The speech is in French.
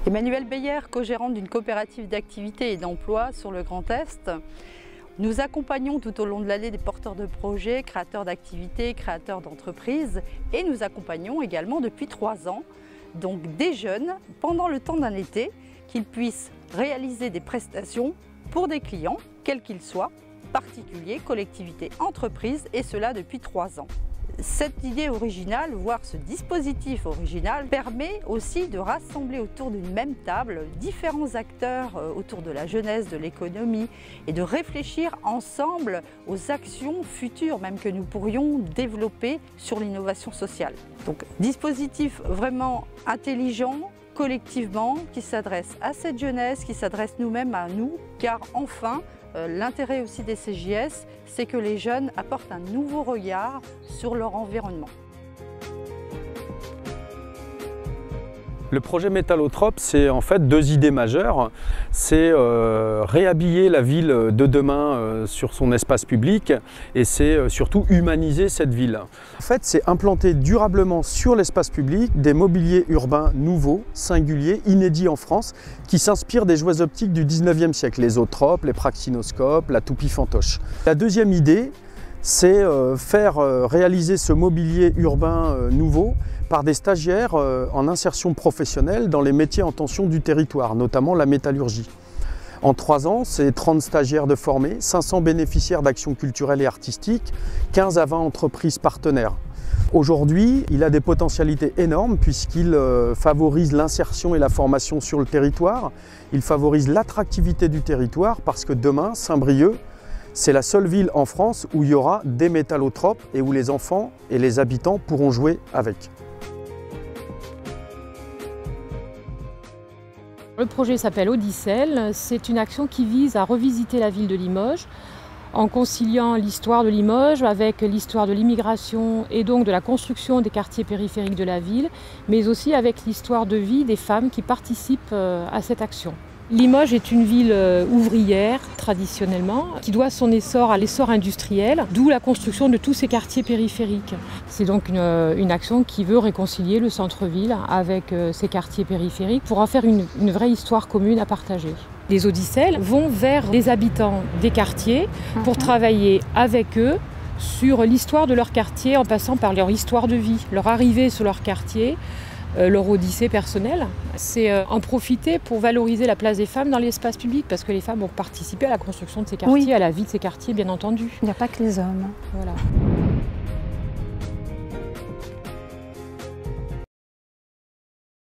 Emmanuelle Beyer, co-gérante d'une coopérative d'activité et d'emploi sur le Grand Est. Nous accompagnons tout au long de l'année des porteurs de projets, créateurs d'activités, créateurs d'entreprises et nous accompagnons également depuis 3 ans donc des jeunes pendant le temps d'un été qu'ils puissent réaliser des prestations pour des clients, quels qu'ils soient, particuliers, collectivités, entreprises et cela depuis 3 ans. Cette idée originale, voire ce dispositif original, permet aussi de rassembler autour d'une même table différents acteurs autour de la jeunesse, de l'économie et de réfléchir ensemble aux actions futures même que nous pourrions développer sur l'innovation sociale. Donc dispositif vraiment intelligent, collectivement, qui s'adresse à cette jeunesse, qui s'adresse nous-mêmes à nous, car enfin, l'intérêt aussi des CJS, c'est que les jeunes apportent un nouveau regard sur leur environnement. Le projet Métallotrope, c'est en fait 2 idées majeures. C'est réhabiller la ville de demain sur son espace public et c'est surtout humaniser cette ville. En fait, c'est implanter durablement sur l'espace public des mobiliers urbains nouveaux, singuliers, inédits en France, qui s'inspirent des jouets optiques du 19e siècle, les zootropes, les praxinoscopes, la toupie fantoche. La deuxième idée, c'est faire réaliser ce mobilier urbain nouveau par des stagiaires en insertion professionnelle dans les métiers en tension du territoire, notamment la métallurgie. En 3 ans, c'est 30 stagiaires de formés, 500 bénéficiaires d'actions culturelles et artistiques, 15 à 20 entreprises partenaires. Aujourd'hui, il a des potentialités énormes puisqu'il favorise l'insertion et la formation sur le territoire. Il favorise l'attractivité du territoire parce que demain, Saint-Brieuc, c'est la seule ville en France où il y aura des métallotropes et où les enfants et les habitants pourront jouer avec. Le projet s'appelle Odysselle. C'est une action qui vise à revisiter la ville de Limoges en conciliant l'histoire de Limoges avec l'histoire de l'immigration et donc de la construction des quartiers périphériques de la ville, mais aussi avec l'histoire de vie des femmes qui participent à cette action. Limoges est une ville ouvrière traditionnellement qui doit son essor à l'essor industriel, d'où la construction de tous ces quartiers périphériques. C'est donc une action qui veut réconcilier le centre-ville avec ces quartiers périphériques pour en faire une vraie histoire commune à partager. Les Odysselles vont vers les habitants des quartiers pour travailler avec eux sur l'histoire de leur quartier en passant par leur histoire de vie, leur arrivée sur leur quartier, leur odyssée personnelle. C'est en profiter pour valoriser la place des femmes dans l'espace public parce que les femmes ont participé à la construction de ces quartiers, à la vie de ces quartiers bien entendu. Il n'y a pas que les hommes. Voilà.